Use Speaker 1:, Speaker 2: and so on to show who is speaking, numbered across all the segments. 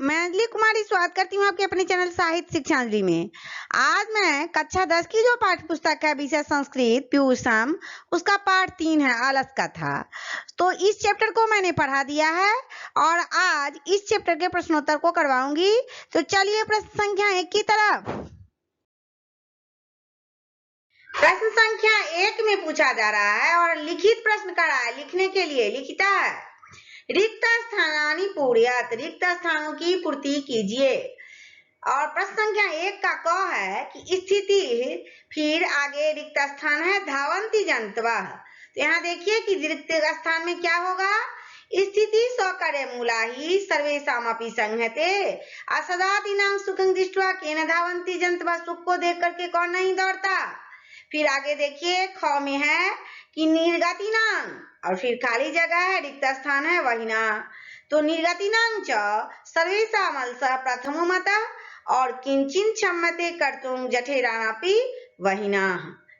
Speaker 1: मैं अंजलि कुमारी स्वागत करती हूँ आपके अपने चैनल साहित्य शिक्षांजलि में। आज मैं कक्षा 10 की जो पाठ्य पुस्तक है विषय संस्कृत पीयूषम, उसका पाठ 3 है आलस कथा। तो इस चैप्टर को मैंने पढ़ा दिया है और आज इस चैप्टर के प्रश्नोत्तर को करवाऊंगी। तो चलिए प्रश्न संख्या 1 की तरफ। प्रश्न संख्या 1 में पूछा जा रहा है और लिखित प्रश्न कर रहा है। लिखने के लिए लिखता है रिक्त स्थानानि पूर्यात, रिक्त स्थानों की पूर्ति कीजिए। और प्रश्न संख्या 1 का क है कि स्थिति, फिर आगे रिक्त स्थान है धावन्ति जंतवः। तो यहाँ देखिए कि रिक्त स्थान में क्या होगा, स्थिति सकर्य मूला ही सर्वेषामपि संहते असदादिनां सुखं दृष्ट्वा केन धावन्ति जंतवः। सुख को देख करके कौन नहीं दौड़ता। फिर आगे देखिए ख में है कि निर्गतिनां, और फिर खाली जगह है रिक्त स्थान है वहिना। तो निर्गतिनां च सर्वेषामल्सः प्रथमो मतः और किंचिन क्षम्यते कर्तुं जठेरानापि वहिना।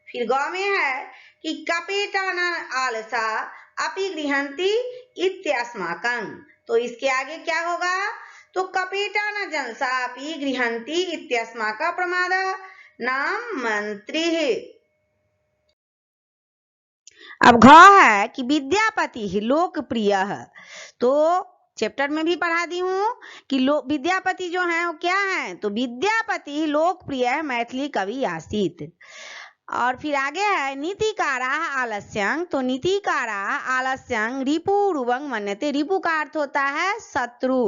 Speaker 1: फिर ग में है कि कपेटाना आलसा अपि गृहन्ति इत्यस्माकं। तो इसके आगे क्या होगा, तो कपेटाना जलसा अपि गृहन्ति इत्यस्माकं प्रमादः नाम मंत्री। अब घ है कि विद्यापति लोकप्रिय है। तो चैप्टर में भी पढ़ा दी हूँ कि विद्यापति जो है वो क्या है, तो विद्यापति लोकप्रिय मैथिली कवि आसीत। और फिर आगे है नीतिकारा आलस्यं। तो नीतिकारा आलस्यं रिपुरुवं मन्यते। रिपु का अर्थ होता है शत्रु।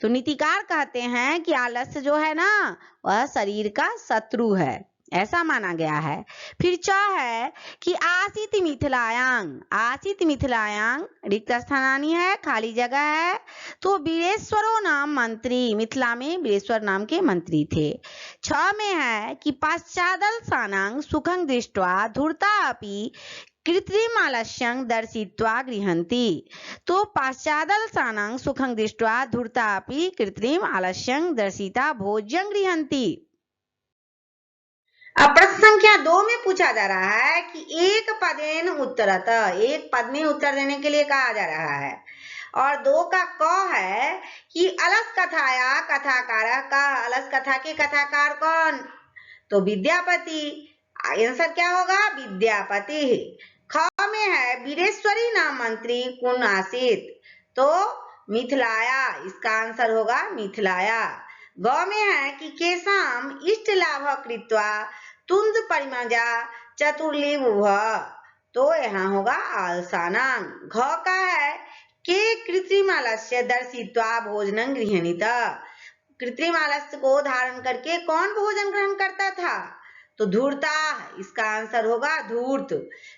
Speaker 1: तो नीतिकार कहते हैं कि आलस्य जो है ना वह शरीर का शत्रु है, ऐसा माना गया है। फिर च है कि आसित मिथिलायां, आसित मिथिलायां रिक्त स्थानानि है खाली जगह है। तो वीरेश्वरो नाम मंत्री, मिथिला में वीरेश्वर नाम के मंत्री थे। छ में है कि पाश्चादल सानां सुखं दृष्ट्वा धूर्ता अपि कृत्रिम आलस्यं दर्शित्वा गृहन्ति। तो पाश्चादल सानां सुखं दृष्ट्वा धूर्ता अपि कृत्रिम आलस्यं दर्शिता भोज्यं गृहन्ति। अब प्रश्न संख्या 2 में पूछा जा रहा है कि एक पदेन उत्तरत, एक पद में उत्तर देने के लिए कहा जा रहा है। और 2 का क है कि अलस कथाया कथाकार का, अलस कथा के कथाकार कौन, तो विद्यापति। आंसर क्या होगा, विद्यापति। ख में है वीरेश्वरी नाम मंत्री कुन आसित, तो मिथिलाया, इसका आंसर होगा मिथिलाया। ग में है कि केशाम इष्ट लाभ कृत्वा तुंद परिमजा चतुर्लिभुव, तो यहाँ होगा आलसानां। घ का है के कृत्रिम आलस्य दर्शित्वा भोजनं गृह्णीत। कृत्रिम आलस्य को धारण करके कौन भोजन ग्रहण करता था, तो धूर्ता, इसका आंसर होगा धूर्त।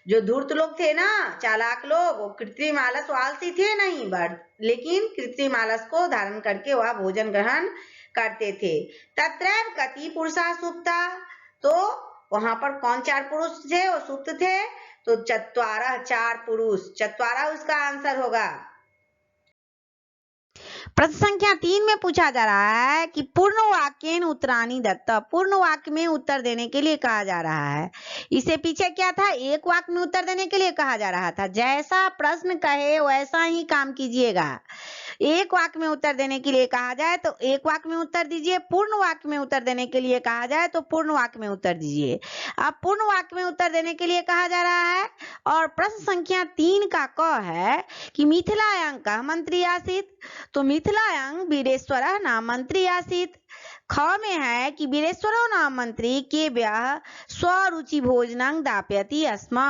Speaker 1: जो धूर्त लोग थे ना, चालाक लोग, वो कृत्रिम आलस, आलसी थे नहीं लेकिन कृत्रिम आलस को धारण करके वह भोजन ग्रहण करते थे। तत्रैव कति पुरुषा सुप्ता, तो वहां पर कौन 4 पुरुष थे, वो सुप्त थे, तो चत्वारः 4 पुरुष, चत्वारः उसका आंसर होगा। प्रश्न संख्या 3 में पूछा जा रहा है कि पूर्ण वाक्येन उत्तराणि दत्त। पूर्ण वाक्य में उत्तर देने के लिए कहा जा रहा है। इससे पीछे क्या था, एक वाक्य में उत्तर देने के लिए कहा जा रहा था। जैसा प्रश्न कहे वैसा ही काम कीजिएगा। एक वाक्य में उत्तर देने के लिए कहा जाए तो एक वाक्य में उत्तर दीजिए, पूर्ण वाक्य में उत्तर देने के लिए कहा जाए तो पूर्ण वाक्य में उत्तर दीजिए। अब पूर्ण वाक्य में उत्तर देने के लिए कहा जा रहा है। और प्रश्न संख्या 3 का क है कि मिथिलायां का मंत्री आसीत, तो मिथिलायां वीरेश्वरः नाम मंत्री आसीत। ख में है कि वीरेश्वरो नाम मंत्री के व्याह स्वरुचि भोजनं दापयति स्म,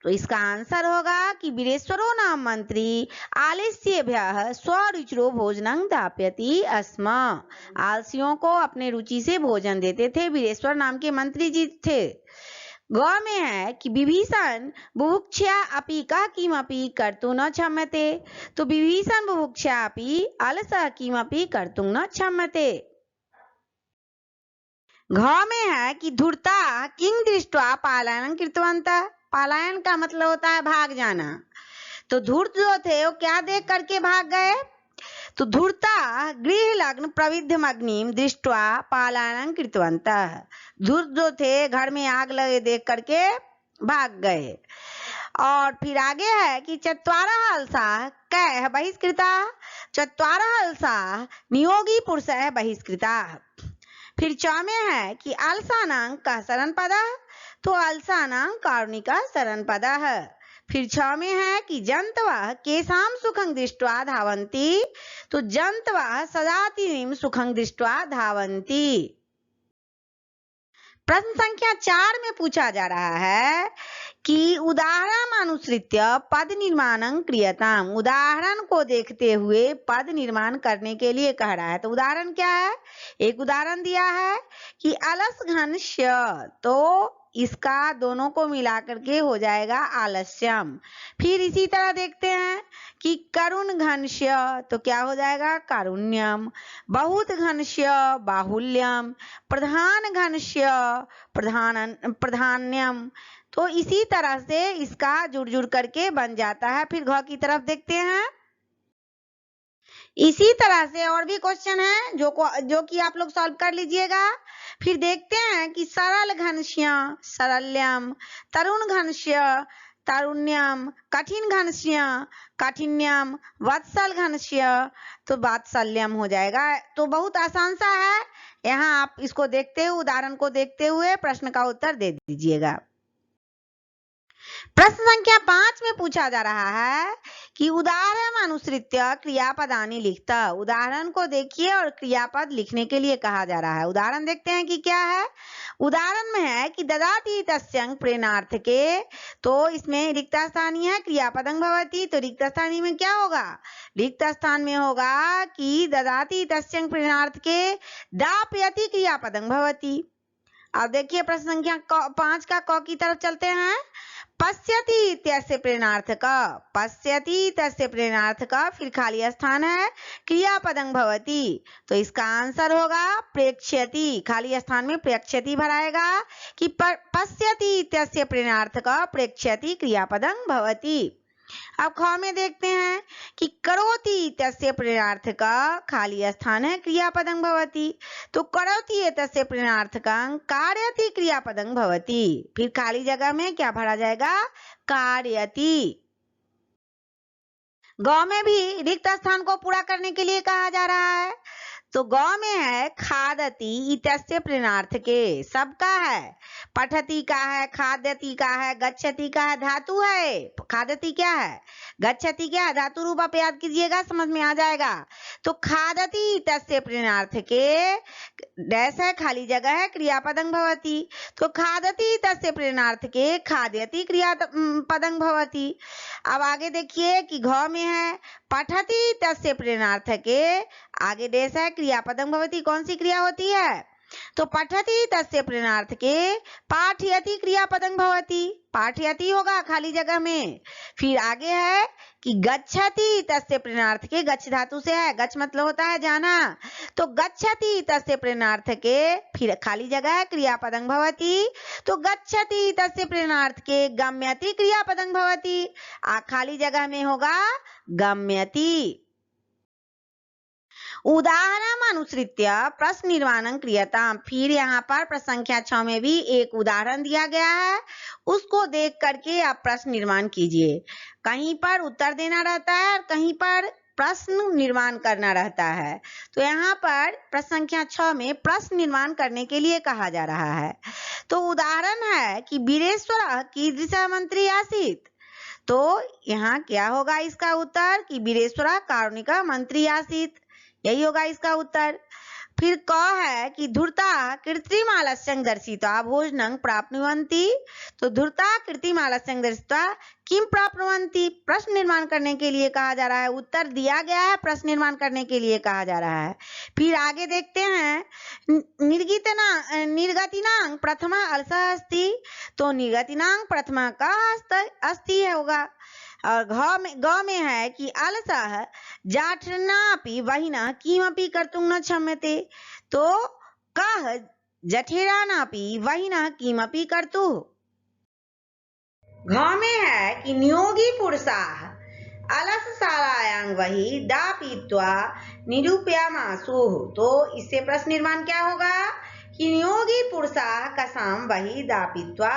Speaker 1: तो इसका आंसर होगा कि वीरेश्वरो नाम मंत्री आलस्येभ्यः स्वरुचिरो भोजनं दापयति स्म। आलसियों को अपने रुचि से भोजन देते थे, वीरेश्वर नाम के मंत्री जी थे। ग में है कि विभीषण बुभुक्षा अपि कः किमपि कर्तुं न क्षम्यते, तो विभीषण बुभुक्षा अपि अलसः किमपि कर्तुं न क्षम्यते। घ में है कि धूर्ता किं दृष्ट्वा पलायनं कृतवन्तः। पलायन का मतलब होता है भाग जाना। तो धूर्त जो थे वो क्या देख करके भाग गए, तो धूर्ता गृह लग्न प्रविद्धम अग्निम दृष्ट्वा पलायनं कृतवन्तः। धूर्त जो थे घर में आग लगे देख करके भाग गए। और फिर आगे है कि चत्वारः अलसाः कै बहिष्कृताः, चत्वारः अलसाः नियोगी पुरुषः बहिष्कृताः। फिर 6 में है कि अलसानां कः शरणपदः, तो अलसानां कारुणिकः शरणपदः। फिर 6 में है कि जंतवः केषां सुखं दृष्ट्वा धावन्ति, तो जंतवः सदातिं सुखं दृष्ट्वा धावन्ति। प्रश्न संख्या 4 में पूछा जा रहा है कि उदाहरण अनुसृत्य पद निर्माणं क्रियताम्, उदाहरण को देखते हुए पद निर्माण करने के लिए कह रहा है। तो उदाहरण क्या है? एक उदाहरण दिया है कि अलस घनश्य, तो इसका दोनों को मिला करके हो जाएगा आलस्यम। फिर इसी तरह देखते हैं कि करुण घनश्य, तो क्या हो जाएगा? कारुण्यम। बहुत घनश्य बाहुल्यम। प्रधान घनश्य प्रधान्यम। तो इसी तरह से इसका जुड़ जुड़ करके बन जाता है। फिर घ की तरफ देखते हैं। इसी तरह से और भी क्वेश्चन है जो कि आप लोग सॉल्व कर लीजिएगा। फिर देखते हैं कि सरल घनश्य सरल्यम, तरुण घनश्य तारुण्यम, कठिन घनश्य काठिन्यम, वत्सल घनश्य तो वात्सल्यम हो जाएगा। तो बहुत आसान सा है। यहाँ आप इसको देखते हुए, उदाहरण को देखते हुए प्रश्न का उत्तर दे दीजिएगा। प्रश्न संख्या 5 में पूछा जा रहा है कि उदाहरण अनुसृत्य क्रियापदानि लिखत, उदाहरण को देखिए और क्रियापद लिखने के लिए कहा जा रहा है। उदाहरण देखते हैं कि क्या है। उदाहरण में है कि ददाति तस्यं प्रेरणार्थके, तो इसमें रिक्त स्थानीय है क्रियापदं भवति, तो रिक्त स्थानीय में क्या होगा? रिक्त स्थान में होगा कि ददाति तस्यं प्रेरणार्थके दापयति क्रियापदं भवति। अब देखिए प्रश्न संख्या 5 का क की तरफ चलते हैं। पश्यति इत्यस्य प्रेरणार्थक, पश्यति तस्य प्रेरणार्थक, फिर खाली स्थान है क्रियापदं भवति, तो इसका आंसर होगा प्रेक्ष्यति। खाली स्थान में प्रेक्ष्यति भराएगा कि पश्यति इत्यस्य प्रेरणार्थक प्रेक्ष्यति क्रियापदं भवति। अब ख में देखते हैं कि करोति इत्यस्य प्रेरणार्थक, खाली स्थान है क्रियापदं भवति, तो करोति एतस्य प्रेरणार्थकं कार्यति क्रियापदं भवति। फिर खाली जगह में क्या भरा जाएगा? कार्यति। ग में भी रिक्त स्थान को पूरा करने के लिए कहा जा रहा है। तो ग में है खादति इत्यस्य प्रेरणार्थके, सबका है। पठति का है, खाद्यति का है, गच्छति का है, धातु है। खादति क्या है? गच्छति क्या है? धातु रूप आप याद कीजिएगा, समझ में आ जाएगा। तो खादति तस्य प्रेरणार्थके डैश है, खाली जगह है क्रियापदं भवति, तो खादति तस्य प्रेरणार्थके खाद्यति क्रियापदं भवति। अब आगे देखिए कि घ में है पठति तस्य प्रेरणार्थके, आगे डैश है क्रियापदं भवति, कौन सी क्रिया होती है? तो पठति तस्य प्रेरणार्थके पाठयति क्रियापदं भवति, पाठयति होगा खाली जगह में। फिर आगे है कि गच्छति तस्य प्रेरणार्थके, गच्छ धातु से है, गच्छ मतलब होता है जाना, तो गच्छति तस्य प्रेरणार्थके, फिर खाली जगह है क्रियापदं भवति, तो गच्छति तस्य प्रेरणार्थके गम्यति क्रियापदं भवति, खाली जगह में होगा गम्यति। उदाहरण अनुसृत्य प्रश्न निर्माणं क्रियताम्, फिर यहाँ पर प्रश्न संख्या 6 में भी एक उदाहरण दिया गया है, उसको देख करके आप प्रश्न निर्माण कीजिए। कहीं पर उत्तर देना रहता है, कहीं पर प्रश्न निर्माण करना रहता है। तो यहाँ पर प्रश्न संख्या 6 में प्रश्न निर्माण करने के लिए कहा जा रहा है। तो उदाहरण है कि वीरेश्वर कीदृशः मंत्री आसीत्, तो यहाँ क्या होगा इसका उत्तर कि वीरेश्वर कारुणिकः मंत्री आसीत्, यही होगा इसका उत्तर। फिर क है कि धूर्ता कृत्रिम आलस्यं दर्शित्वा भोजनं प्राप्नुवन्ति, तो धूर्ता कृत्रिम आलस्यं दर्शित्वा किम प्राप्नुवन्ति, प्रश्न निर्माण करने के लिए कहा जा रहा है। उत्तर दिया गया है, प्रश्न निर्माण करने के लिए कहा जा रहा है। फिर आगे देखते हैं निर्गतिनां प्रथमा अलसः अस्ति, तो निर्गतिनां प्रथमा का अस्ति होगा। और ग में है कि अलसः जाठरनापि वहिनः किमपि कर्तुं न क्षम्यते, तो कः जठेरानापि वहिनः किमपि कर्तुः। घ में है कि नियोगी पुरुषाः अलसशालायां वहि दापयित्वा निरूपयामासुः, तो इससे प्रश्न निर्माण क्या होगा कि नियोगी पुरुषाः कसां वहि दापयित्वा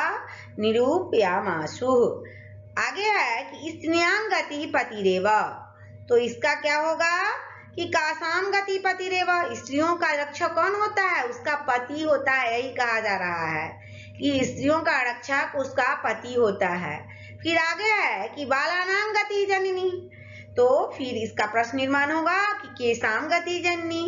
Speaker 1: निरूपयामासुः। आगे है कि स्त्रियां गति पतिरेव, तो इसका क्या होगा कि कासाम गति पतिरेव, स्त्रियों का रक्षक कौन होता है? उसका पति होता है, यही कहा जा रहा है कि स्त्रियों का रक्षक उसका पति होता है। फिर आगे है कि बालानां गति जननी, तो फिर इसका प्रश्न निर्माण होगा कि केसाम गति जननी,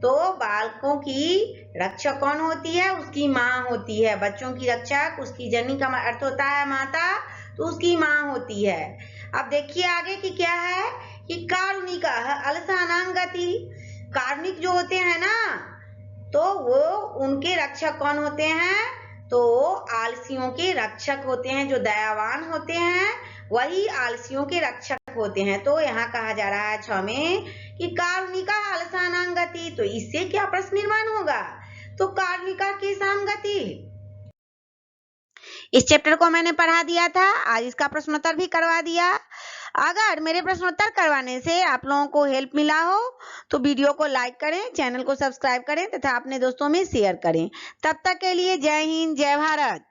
Speaker 1: तो बालकों की रक्षक कौन होती है? उसकी माँ होती है। बच्चों की रक्षक उसकी जननी का अर्थ होता है माता, तो उसकी माँ होती है। अब देखिए आगे कि क्या है कि कारुणिका अलसानां गति, कारुणिक जो होते हैं ना, तो वो उनके रक्षक कौन होते हैं? तो आलसियों के रक्षक होते हैं। जो दयावान होते हैं वही आलसियों के रक्षक होते हैं। तो यहाँ कहा जा रहा है 6 में कि कारुणिका अलसानां गति, तो इससे क्या प्रश्न निर्माण होगा? तो कारुणिका केसाम गति। इस चैप्टर को मैंने पढ़ा दिया था, आज इसका प्रश्नोत्तर भी करवा दिया। अगर मेरे प्रश्नोत्तर करवाने से आप लोगों को हेल्प मिला हो तो वीडियो को लाइक करें, चैनल को सब्सक्राइब करें तथा अपने दोस्तों में शेयर करें। तब तक के लिए जय हिंद, जय भारत।